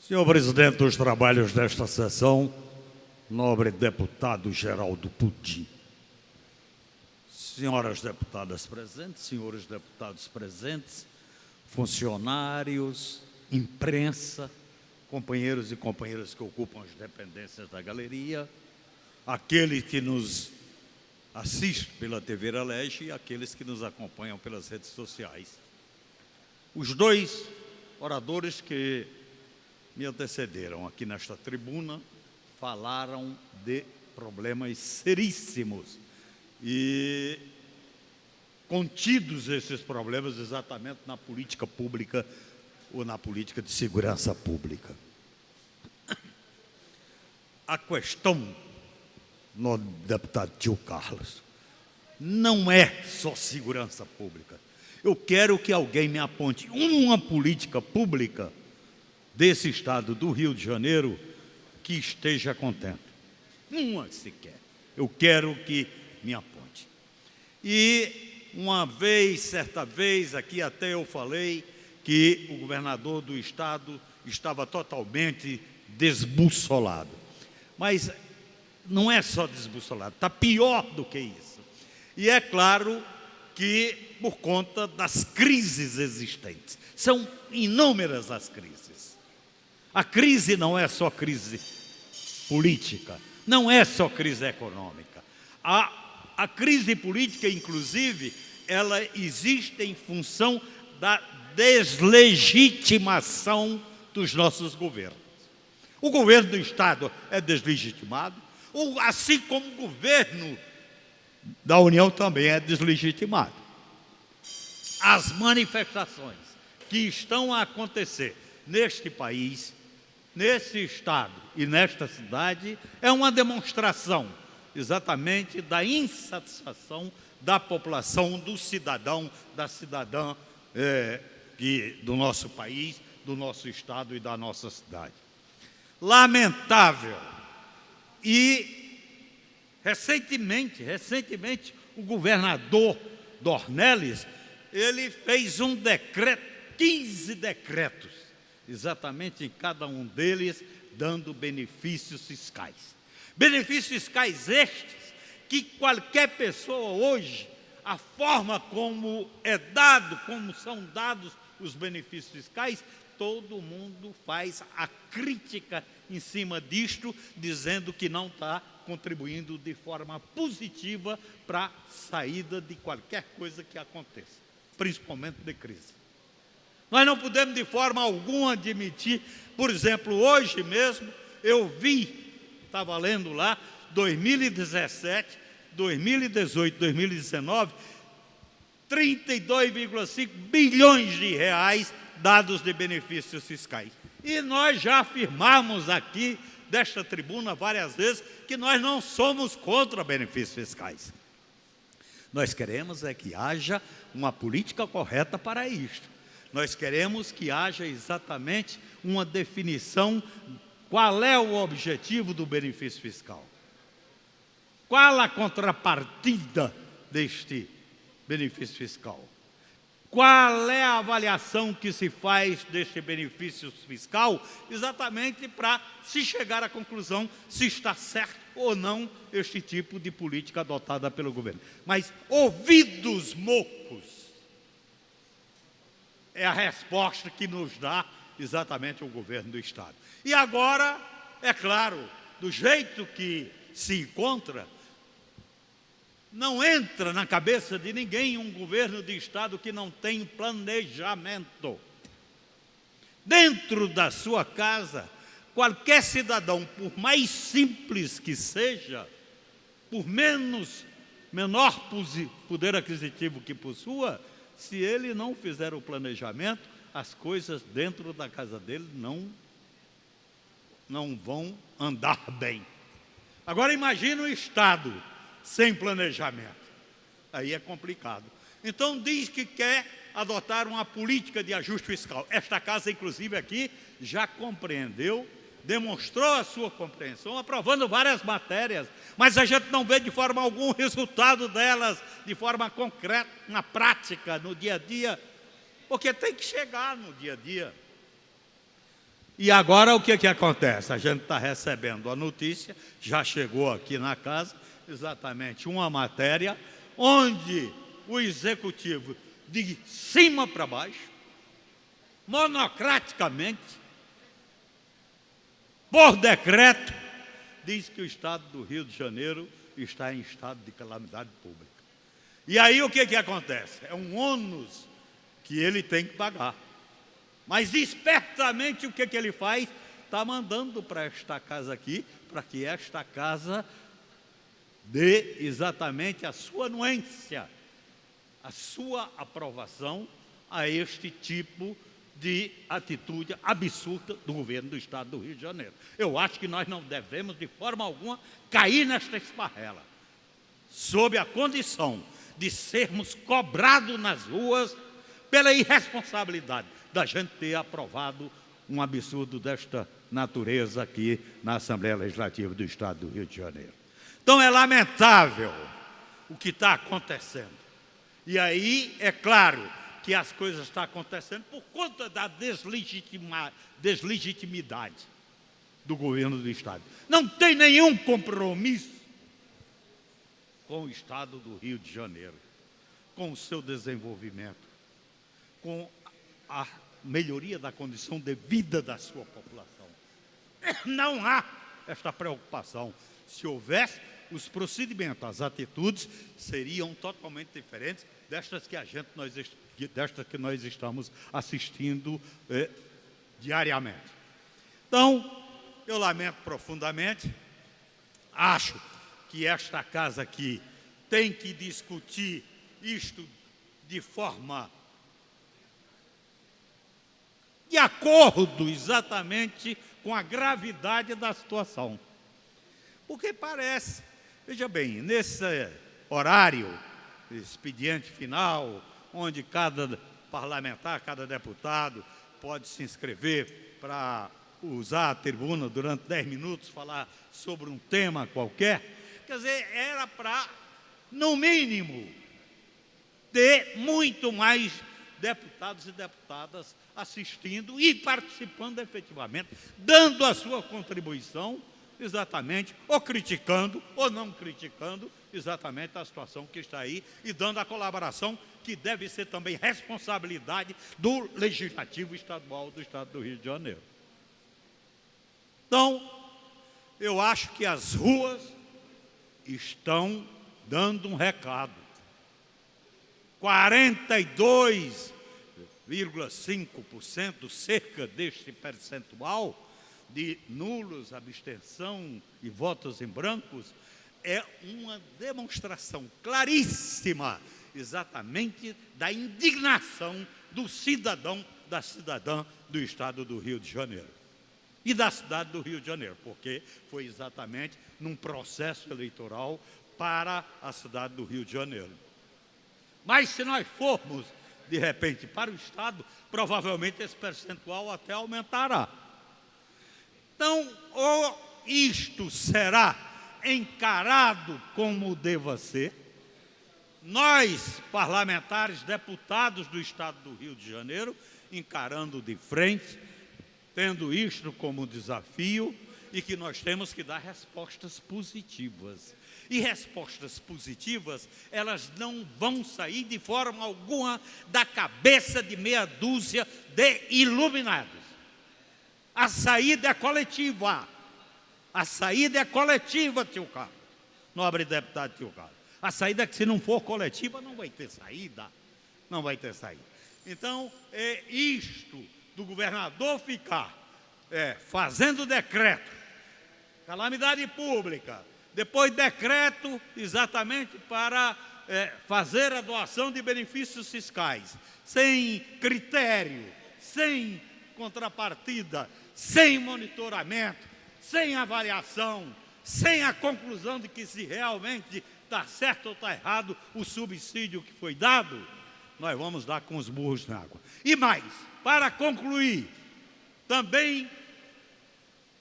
Senhor presidente dos trabalhos desta sessão, nobre deputado Geraldo Pudim, senhoras deputadas presentes, senhores deputados presentes, funcionários, imprensa, companheiros e companheiras que ocupam as dependências da galeria, aqueles que nos assistem pela TV Relege e aqueles que nos acompanham pelas redes sociais. Os dois oradores que me antecederam aqui nesta tribuna falaram de problemas seríssimos e contidos esses problemas exatamente na política pública ou na política de segurança pública. A questão, no deputado Tio Carlos, não é só segurança pública. Eu quero que alguém me aponte uma política pública desse estado do Rio de Janeiro que esteja contente. Uma sequer. Eu quero que me aponte. E certa vez, aqui até eu falei que o governador do estado estava totalmente desbussolado. Mas não é só desbussolado, está pior do que isso. E é claro que por conta das crises existentes. São inúmeras as crises. A crise não é só crise política, não é só crise econômica. A crise política, inclusive, ela existe em função da deslegitimação dos nossos governos. O governo do Estado é deslegitimado, assim como o governo da União também é deslegitimado. As manifestações que estão a acontecer neste país, nesse estado e nesta cidade, é uma demonstração exatamente da insatisfação da população, do cidadão, da cidadã do nosso país, do nosso estado e da nossa cidade. Lamentável. E recentemente, o governador Dornelles, ele fez um decreto, 15 decretos, exatamente em cada um deles, dando benefícios fiscais. Benefícios fiscais estes que qualquer pessoa hoje, a forma como como são dados os benefícios fiscais, todo mundo faz a crítica em cima disto, dizendo que não está contribuindo de forma positiva para a saída de qualquer coisa que aconteça, principalmente de crise. Nós não podemos de forma alguma admitir, por exemplo, hoje mesmo eu vi, estava lendo lá, 2017, 2018, 2019, 32,5 bilhões de reais dados de benefícios fiscais. E nós já afirmamos aqui, desta tribuna, várias vezes, que nós não somos contra benefícios fiscais. Nós queremos é que haja uma política correta para isto. Nós queremos que haja exatamente uma definição, qual é o objetivo do benefício fiscal. Qual a contrapartida deste benefício fiscal? Qual é a avaliação que se faz deste benefício fiscal, exatamente para se chegar à conclusão se está certo ou não este tipo de política adotada pelo governo. Mas ouvidos mocos é a resposta que nos dá exatamente o governo do Estado. E agora, é claro, do jeito que se encontra, não entra na cabeça de ninguém um governo de Estado que não tem planejamento. Dentro da sua casa, qualquer cidadão, por mais simples que seja, por menor poder aquisitivo que possua, se ele não fizer o planejamento, as coisas dentro da casa dele não vão andar bem. Agora imagine o Estado sem planejamento. Aí é complicado. Então diz que quer adotar uma política de ajuste fiscal. Esta casa, inclusive, aqui, já compreendeu, demonstrou a sua compreensão, aprovando várias matérias, mas a gente não vê de forma alguma o resultado delas, de forma concreta, na prática, no dia a dia, porque tem que chegar no dia a dia. E agora o que acontece? A gente está recebendo a notícia, já chegou aqui na casa, exatamente uma matéria, onde o executivo, de cima para baixo, monocraticamente, por decreto, diz que o estado do Rio de Janeiro está em estado de calamidade pública. E aí o que acontece? É um ônus que ele tem que pagar. Mas espertamente o que ele faz? Está mandando para esta casa aqui, para que esta casa dê exatamente a sua anuência, a sua aprovação a este tipo de atitude absurda do governo do estado do Rio de Janeiro. Eu acho que nós não devemos de forma alguma cair nesta esparrela, sob a condição de sermos cobrados nas ruas pela irresponsabilidade da gente ter aprovado um absurdo desta natureza aqui na Assembleia Legislativa do Estado do Rio de Janeiro. Então é lamentável o que está acontecendo. E aí, é claro que as coisas estão acontecendo por conta da deslegitimidade do governo do Estado. Não tem nenhum compromisso com o Estado do Rio de Janeiro, com o seu desenvolvimento, com a melhoria da condição de vida da sua população. Não há esta preocupação. Se houvesse, os procedimentos, as atitudes seriam totalmente diferentes destas que nós estamos assistindo diariamente. Então, eu lamento profundamente, acho que esta casa aqui tem que discutir isto de forma de acordo exatamente com a gravidade da situação. Porque parece, veja bem, nesse horário, expediente final, onde cada parlamentar, cada deputado pode se inscrever para usar a tribuna durante 10 minutos, falar sobre um tema qualquer, quer dizer, era para, no mínimo, ter muito mais deputados e deputadas assistindo e participando efetivamente, dando a sua contribuição, exatamente, ou criticando, ou não criticando, exatamente a situação que está aí, e dando a colaboração que deve ser também responsabilidade do Legislativo Estadual do Estado do Rio de Janeiro. Então, eu acho que as ruas estão dando um recado. 42,5%, cerca deste percentual de nulos, abstenção e votos em brancos, é uma demonstração claríssima, exatamente, da indignação do cidadão, da cidadã do Estado do Rio de Janeiro. E da cidade do Rio de Janeiro, porque foi exatamente num processo eleitoral para a cidade do Rio de Janeiro. Mas se nós formos, de repente, para o Estado, provavelmente esse percentual até aumentará. Então, ou isto será encarado como deva ser, nós, parlamentares, deputados do Estado do Rio de Janeiro, encarando de frente, tendo isto como desafio, e que nós temos que dar respostas positivas. E respostas positivas, elas não vão sair de forma alguma da cabeça de meia dúzia de iluminados. A saída é coletiva. A saída é coletiva, tio Carlos. Nobre deputado tio Carlos. A saída é que, se não for coletiva, não vai ter saída. Não vai ter saída. Então, é isto do governador ficar fazendo decreto, calamidade pública, depois decreto exatamente para fazer a doação de benefícios fiscais, sem critério, sem contrapartida, sem monitoramento, sem avaliação, sem a conclusão de que se realmente está certo ou está errado o subsídio que foi dado, nós vamos dar com os burros na água. E mais, para concluir, também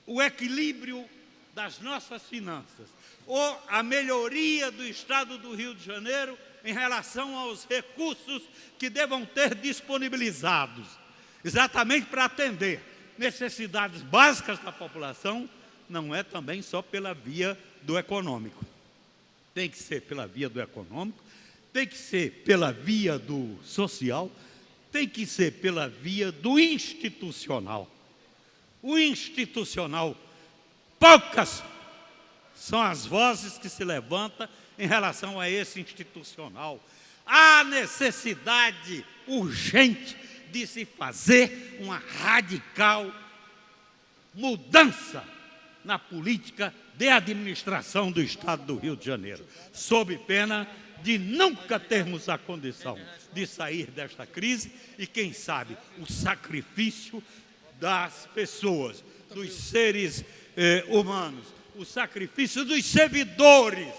o equilíbrio das nossas finanças, ou a melhoria do Estado do Rio de Janeiro em relação aos recursos que devam ter disponibilizados, exatamente para atender necessidades básicas da população, não é também só pela via do econômico. Tem que ser pela via do econômico, tem que ser pela via do social, tem que ser pela via do institucional. O institucional, poucas são as vozes que se levantam em relação a esse institucional. Há necessidade urgente de se fazer uma radical mudança na política de administração do Estado do Rio de Janeiro, sob pena de nunca termos a condição de sair desta crise e, quem sabe, o sacrifício das pessoas, dos seres humanos, o sacrifício dos servidores,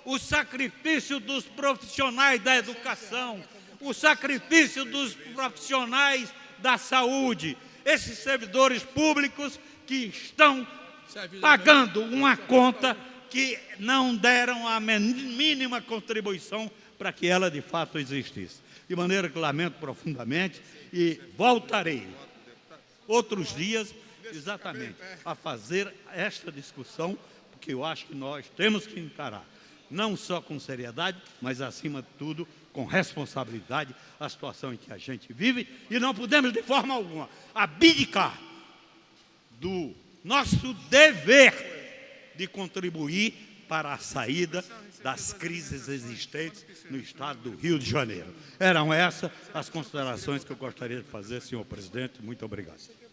o sacrifício dos profissionais da educação, o sacrifício dos profissionais da saúde, esses servidores públicos que estão pagando uma conta que não deram a mínima contribuição para que ela de fato existisse. De maneira que lamento profundamente e voltarei outros dias exatamente a fazer esta discussão, porque eu acho que nós temos que encarar, não só com seriedade, mas acima de tudo com responsabilidade, a situação em que a gente vive, e não podemos de forma alguma abdicar do nosso dever de contribuir para a saída das crises existentes no Estado do Rio de Janeiro. Eram essas as considerações que eu gostaria de fazer, senhor presidente. Muito obrigado.